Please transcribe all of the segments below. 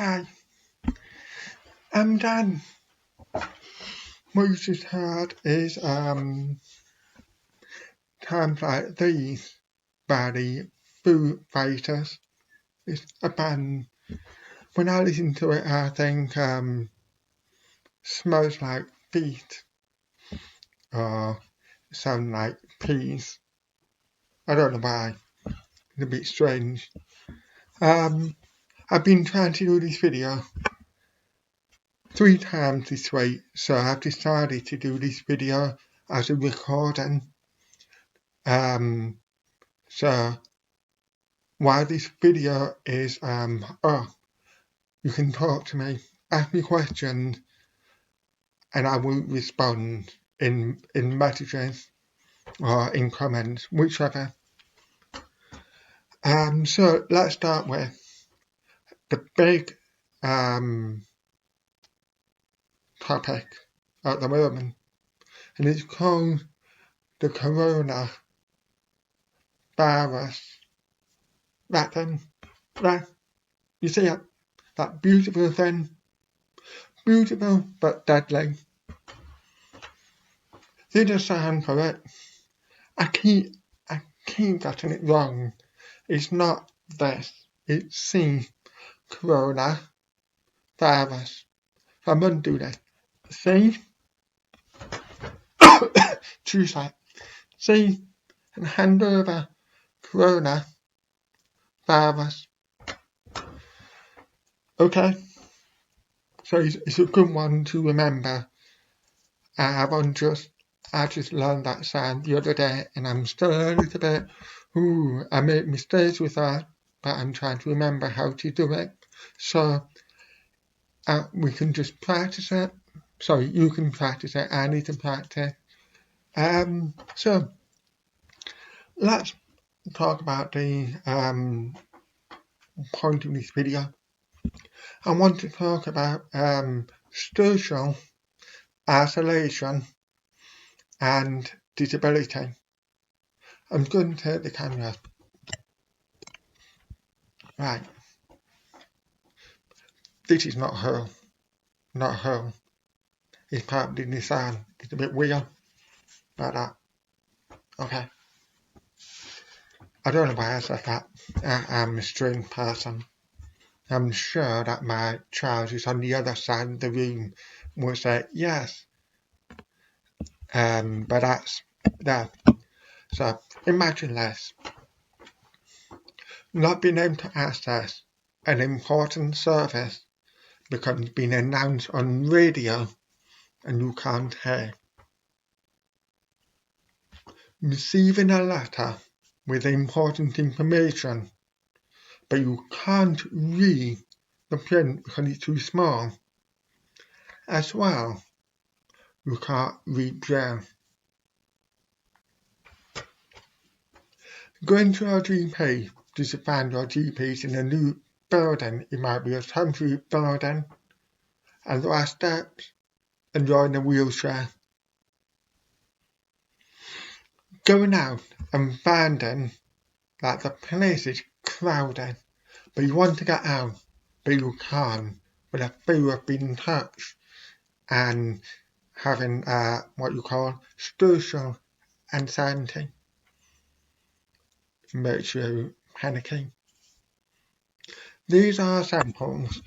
Hi, I'm Dan. What you just heard is Times Like These by the Foo Fighters. It's a band. When I listen to it, I think smells like feet or sound like peas. I don't know why. It's a bit strange. I've been trying to do this video 3 times this week, so I've decided to do this video as a recording. So while this video is you can talk to me, ask me questions, and I will respond in messages or in comments, whichever. So let's start with the big topic at the moment, and it's called the coronavirus. That thing, right? You see it? That beautiful thing, beautiful but deadly. There's a sound for it. I keep getting it wrong. It's not this. It's C. Coronavirus. I'm going to do this. C. Choose that. C. And hand over coronavirus. Okay? So it's a good one to remember. I just learned that sound the other day, and I'm still a little bit, I make mistakes with that, but I'm trying to remember how to do it. So we can just practice it. Sorry, you can practice it. I need to practice. So let's talk about the point of this video. I want to talk about social isolation and disability. I'm going to take the camera. Right. This is not her. Not her. It's part of the design. It's a bit weird. Like that. Okay. I don't know why I said that. I'm a strange person. I'm sure that my child who's on the other side of the room will say yes. But that's that. So imagine this. Not being able to access an important service becomes being announced on radio and you can't hear. Receiving a letter with important information, but you can't read the print because it's too small. As well, you can't read Braille. Going to your GP to find your GPs in a new building. It might be a temporary building, and there are steps, and you're in a wheelchair. Going out and finding that the place is crowded, but you want to get out, but you can't, with a fear of being touched and having what you call social anxiety. Makes you panicky. These are samples.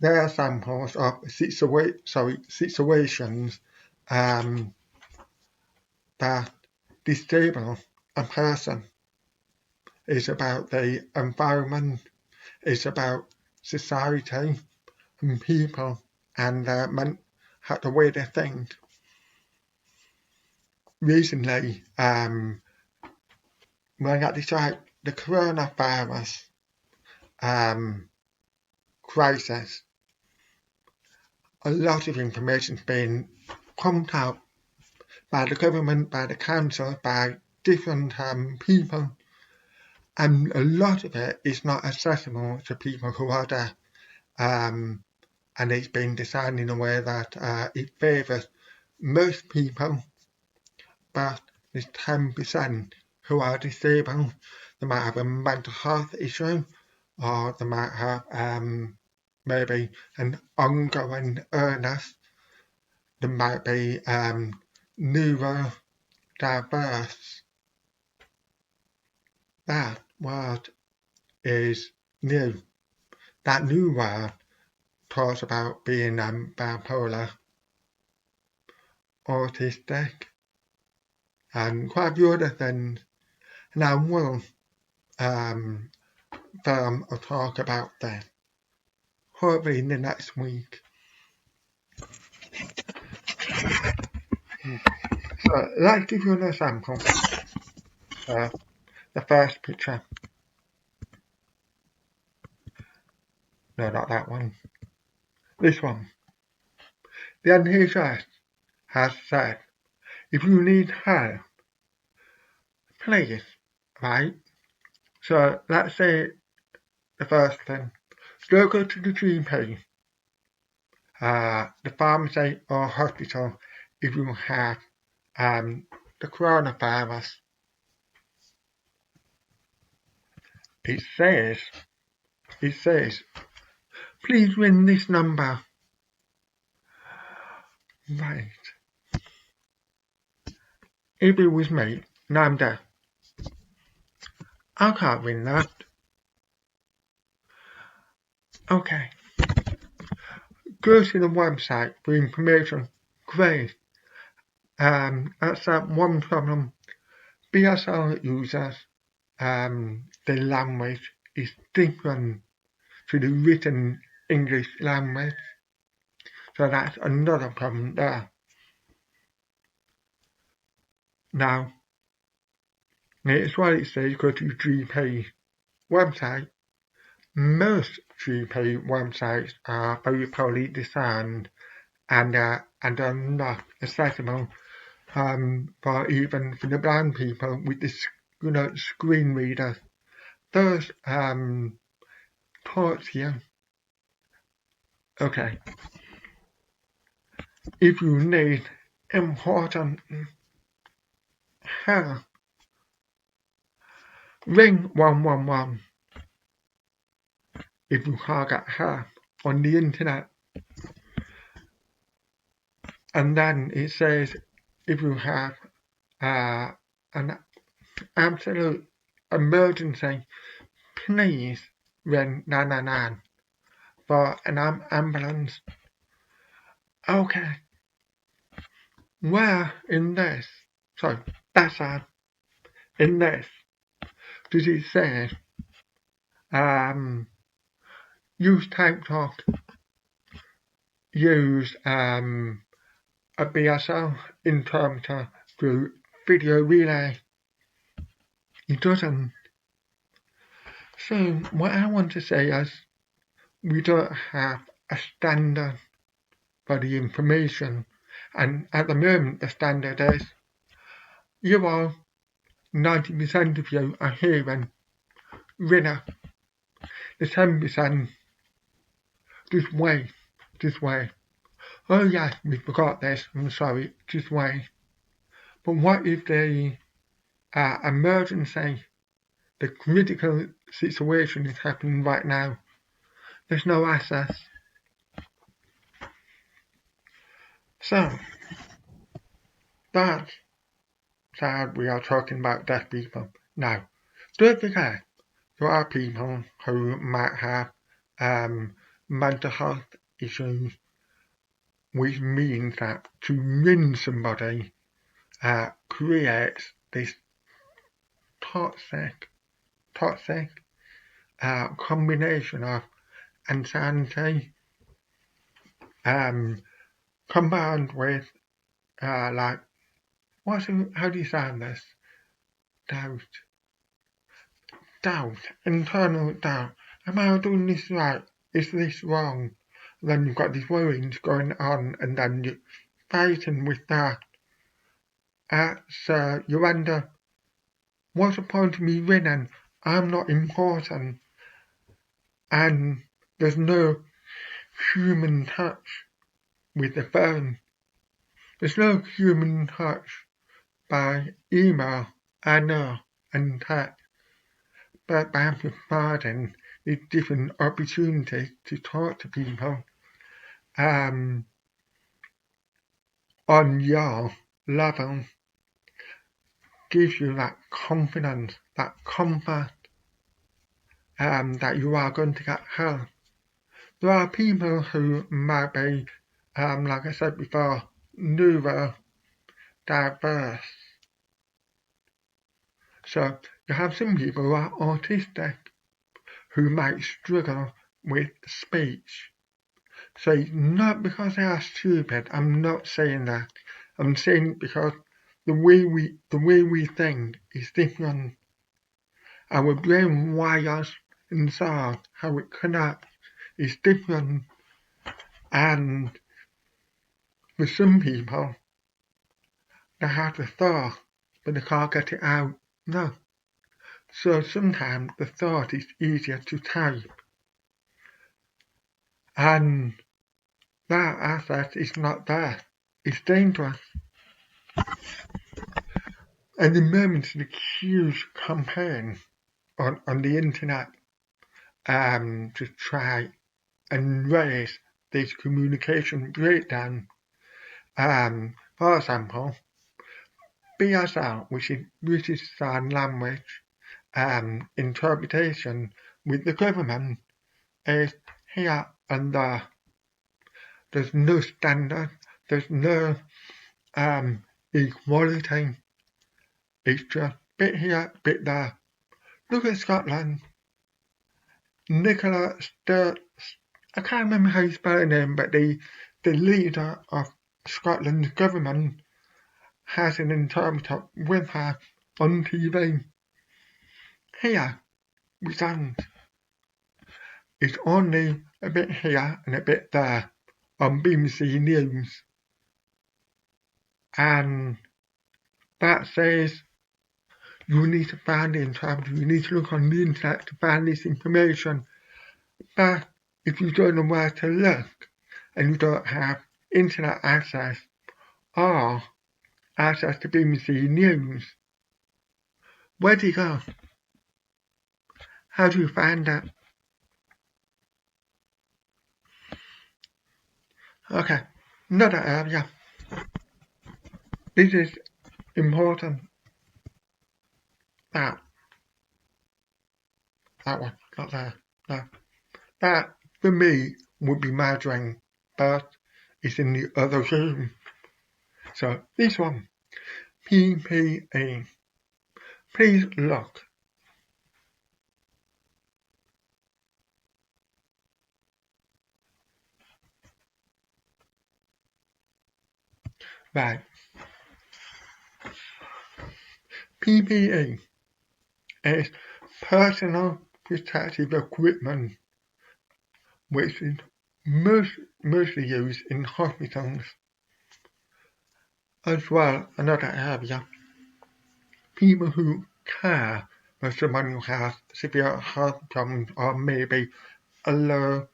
They are samples of situations that disable a person. It's about the environment. It's about society and people and the way they think. Recently, when I got this right, the coronavirus crisis, a lot of information is being pumped out by the government, by the council, by different people, and a lot of it is not accessible to people who are deaf, and it's been designed in a way that it favours most people, but there's 10% who are disabled. They might have a mental health issue, or they might have maybe an ongoing illness. There might be neurodiverse. That word is new. That new word talks about being bipolar, autistic, and quite a few other things. And I will film a talk about them, hopefully in the next week. So let's give you an example. The first picture. No, not that one. This one. The NHS has said, if you need help, please, right? So let's say the first thing, don't go to the GP, the pharmacy or hospital if you have the coronavirus. It says, please ring this number. Right. If it was me, and I'm dead, I can't ring that. Okay. Go to the website for information. Great. That's one problem. BSL users, the language is different to the written English language. So that's another problem there. Now, it's what it says, go to GP website. Most GP websites are very poorly designed and are not accessible for even for the blind people with the screen readers. Those talks here. Okay. If you need important help, ring 111. If you can't get help on the internet. And then it says if you have an absolute emergency, please ring 999 for an ambulance. Okay. Where in this? Sorry, that's in this. Does it say use TikTok, use a BSL interpreter through video relay? It doesn't. So what I want to say is we don't have a standard for the information, and at the moment the standard is you all 90% of you are hearing Rinner. The 10% just wait. Oh yes, we forgot this, I'm sorry, just wait. But what if the emergency, the critical situation is happening right now? There's no access. So, that's how we are talking about deaf people. Now, don't forget, there are people who might have mental health issues, which means that to ring somebody creates this toxic combination of insanity combined with how do you sound this? Doubt, internal doubt. Am I doing this right? Is this wrong? Then you've got these worries going on, and then you're fighting with that. So you wonder, what's the point of me winning? I'm not important. And there's no human touch with the phone. There's no human touch by email, I know, and text. But beg your pardon, these different opportunities to talk to people on your level gives you that confidence, that comfort that you are going to get help. There are people who might be, like I said before, neurodiverse. So you have some people who are autistic who might struggle with speech. So it's not because they are stupid, I'm not saying that. I'm saying because the way we think is different. Our brain wires inside how it connects is different, and for some people they have the thought but they can't get it out. No. So sometimes the thought is easier to type, and that asset is not there. It's dangerous. At the moment, there's a huge campaign on the internet to try and raise this communication breakdown. For example, BSL, which is British Sign Language interpretation with the government, is here and there. There's no standard, there's no equality. It's just bit here, bit there. Look at Scotland. Nicola Sturgeon, I can't remember how you spell her name, but the leader of Scotland's government has an interpreter with her on TV. Here, we don't. It's only a bit here and a bit there on BBC News. And that says you need to find the interpreter, you need to look on the internet to find this information. But if you don't know where to look and you don't have internet access or access to BBC News, where do you go? How do you find that? Okay, another area. This is important. That one, not there. No. That, for me, would be my drink, but it's in the other room. So, this one, PPE. Please look. Right. PPE is personal protective equipment, which is mostly used in hospitals. As well, another area, people who care for someone who has severe health problems or maybe a low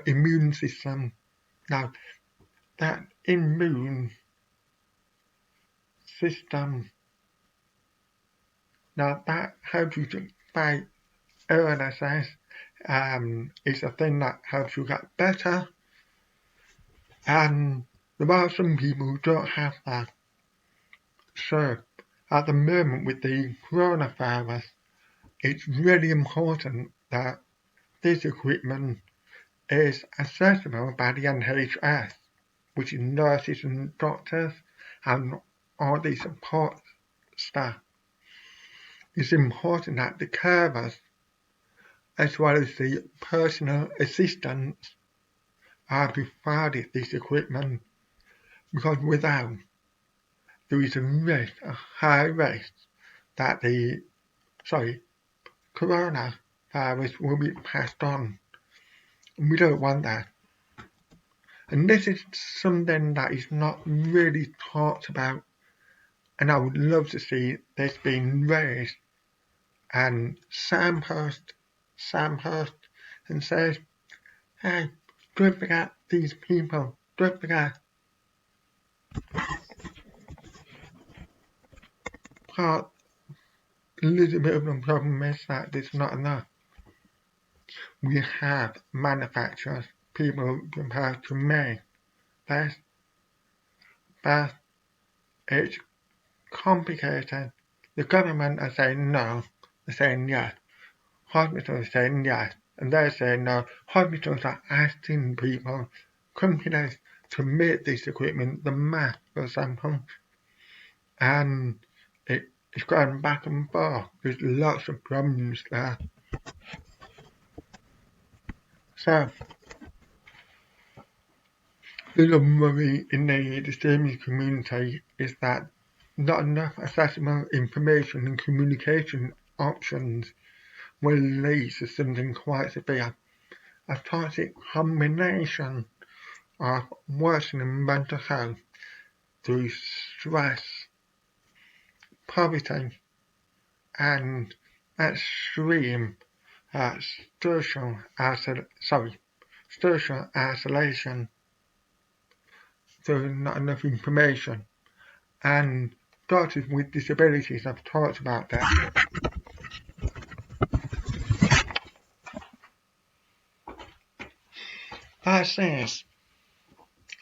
immune system. Now, that immune system, now that helps you to fight illnesses, is a thing that helps you get better, and there are some people who don't have that. So, at the moment with the coronavirus, it's really important that this equipment is accessible by the NHS, which is nurses and doctors and all the support staff. It's important that the carers, as well as the personal assistants, are provided this equipment, because without, there is a high risk that the coronavirus will be passed on. And we don't want that. And this is something that is not really talked about, and I would love to see this being raised and signposted and says, hey, don't forget these people, don't forget. a little bit of the problem is that it's not enough. We have manufacturers, people prepared to make this, but it's complicated. The government are saying no, they're saying yes. Hospitals are saying yes, and they're saying no. Hospitals are asking people, companies, to make this equipment, the mask, for example, and it's going back and forth. There's lots of problems there. So, the other worry in the disabled community is that not enough accessible information and communication options will lead to something quite severe. A toxic combination of worsening mental health through stress, poverty, and extreme social isolation through not enough information. And doctors with disabilities have talked about that. That says,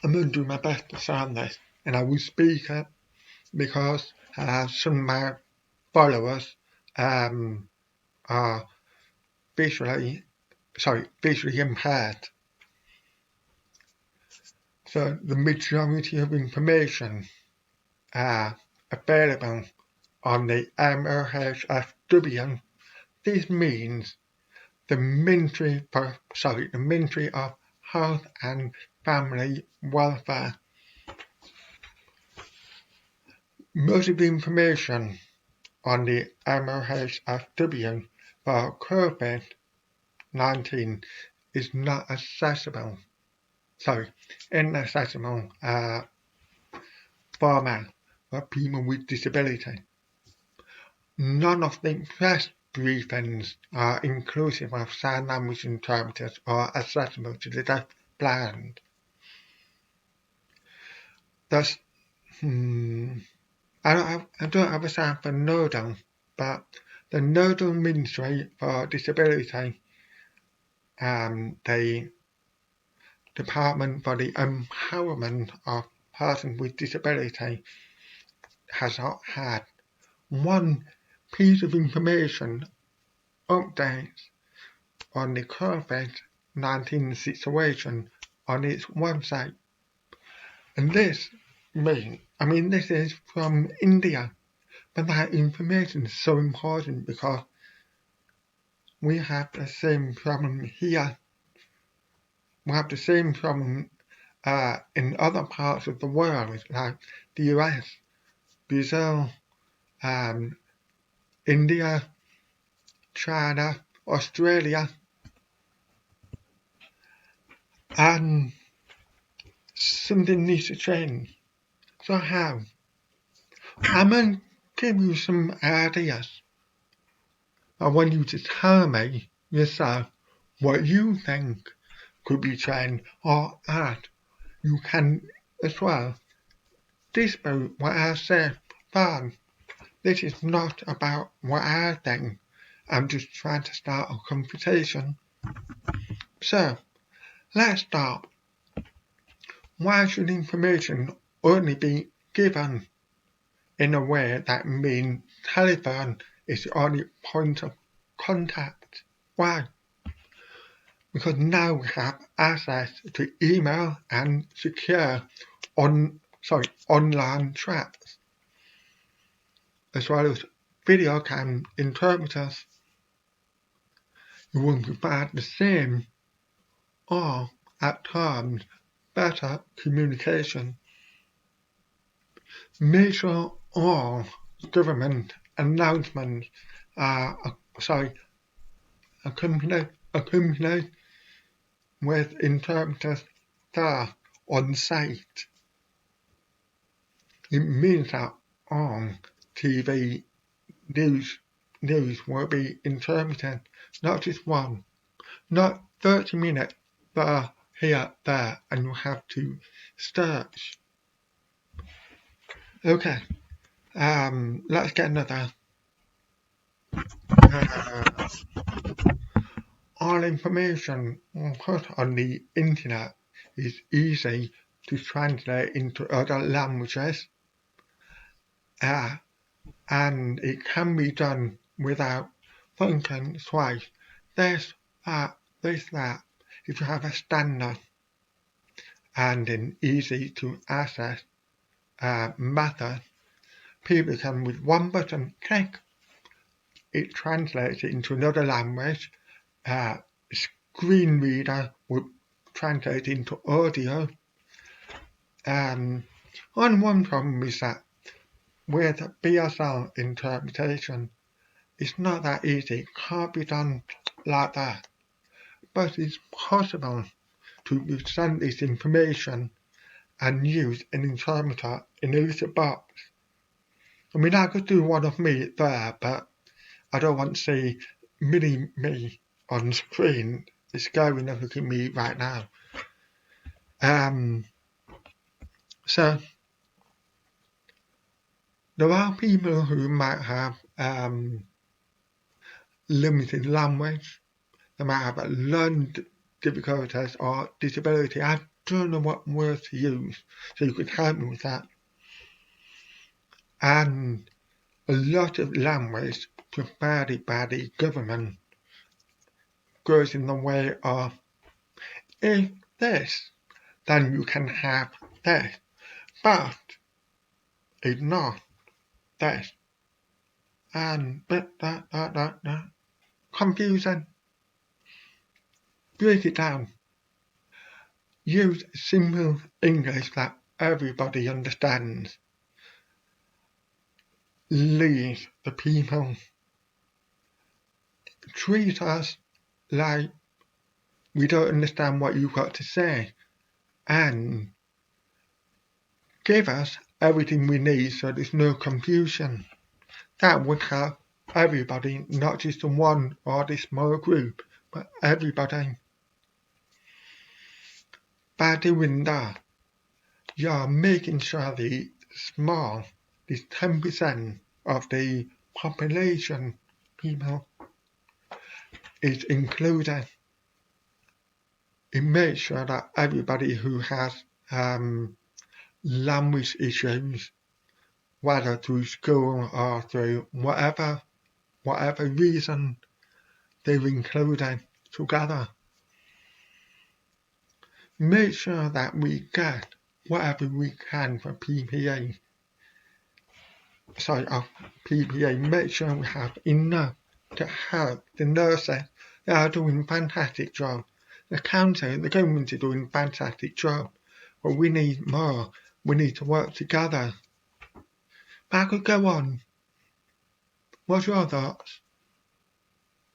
I'm going to do my best to sound this, and I will speak it because some of my followers are visually impaired. So the majority of information available on the MOHFW. This means the Ministry of Health and Family Welfare. Most of the information on the MOHFW for COVID-19 is not accessible. Inaccessible format for people with disability. None of the press briefings are inclusive of sign language interpreters or accessible to the deaf-blind. Thus, I don't have a sign for nodal, but the nodal ministry for disability, the Department for the Empowerment of Persons with Disability, has not had one piece of information updates on the COVID-19 situation on its website. And this is from India, but that information is so important because we have the same problem here. We have the same problem in other parts of the world, like the US, Brazil, India, China, Australia, and something needs to change. So how? I'm going to give you some ideas. I want you to tell me yourself what you think could be changed or add. You can as well dispute what I said. Fine. This is not about what I think. I'm just trying to start a conversation. So, let's start. Why should information only be given in a way that means telephone is the only point of contact? Why? Because now we have access to email and secure online chats, as well as video cam interpreters who will provide the same or at times better communication. Make sure all government announcements are accompanied with interpreters there on site. It means that all TV news will be interpreted, not just one, not 30 minutes there, here, there, and you have to search. Okay, let's get another Uh, all information put on the internet is easy to translate into other languages, and it can be done without thinking twice. This, that, this, that. If you have a standard and an easy to access method, people can with one button click, it translates it into another language. Screen reader would translate into audio. And one problem is that with BSL interpretation, it's not that easy. It can't be done like that. But it's possible to present this information and use an interpreter in a little box. I mean, I could do one of me there, but I don't want to see mini me on screen. It's scary enough looking at me right now. So there are people who might have limited language, they might have learning difficulties or disability. I don't know what word to use, so you could help me with that. And a lot of language provided by the government goes in the way of, if this, then you can have this, but it's not this. And confusing. Break it down. Use simple English that everybody understands. Leave the people. Treat us like we don't understand what you've got to say, and give us everything we need so there's no confusion. That would help everybody, not just one or this small group, but everybody. By doing that, you're making sure the small, this 10% of the population people is included. It makes sure that everybody who has language issues, whether through school or through whatever reason, they're included together. Make sure that we get whatever we can for PPA. Make sure we have enough to help the nurses. They are doing a fantastic job. The council, the government are doing a fantastic job. But we need more. We need to work together. But I could go on. What's your thoughts?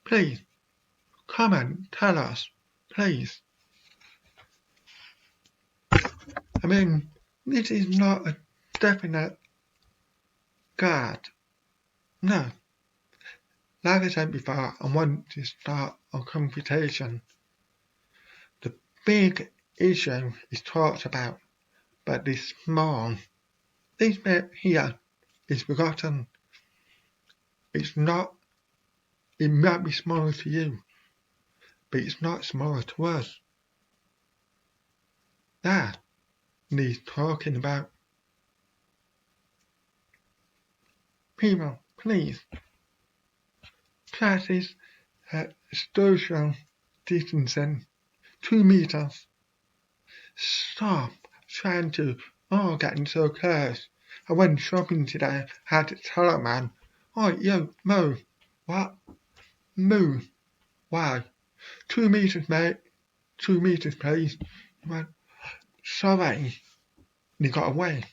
Please, comment, tell us. Please. I mean, this is not a definite guide. No. Like I said before, I want to start a conversation. The big issue is talked about, but the small, this bit here is forgotten. It's not, it might be smaller to you, but it's not smaller to us. That needs talking about. People, please, practice social distancing, 2 meters. Stop trying to, getting so close. I went shopping today, had to tell a man, yo, move. What? Move. Why? 2 meters, mate. 2 meters, please. He went, sorry. And he got away.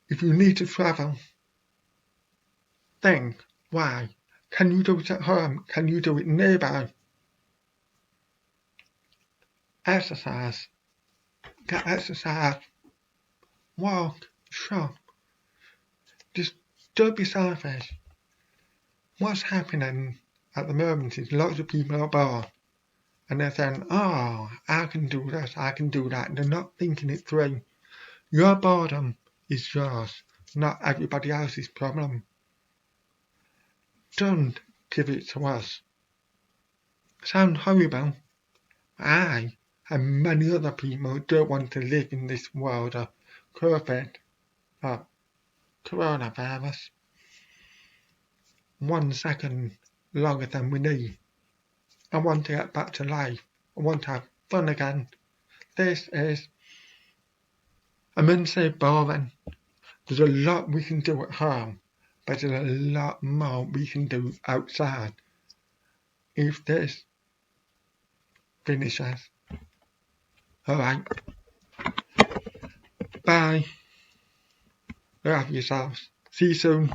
If you need to travel, think, why? Can you do it at home? Can you do it nearby? Exercise. Get exercise. Walk. Shop. Just don't be selfish. What's happening at the moment is lots of people are bored. And they're saying, I can do this, I can do that. And they're not thinking it through. Your boredom is yours. not everybody else's problem. Don't give it to us. Sound horrible? I and many other people don't want to live in this world of COVID, of coronavirus, 1 second longer than we need. I want to get back to life. I want to have fun again. This is immensely boring. There's a lot we can do at home, but there's a lot more we can do outside. If this finishes. Alright. Bye. Love yourselves. See you soon.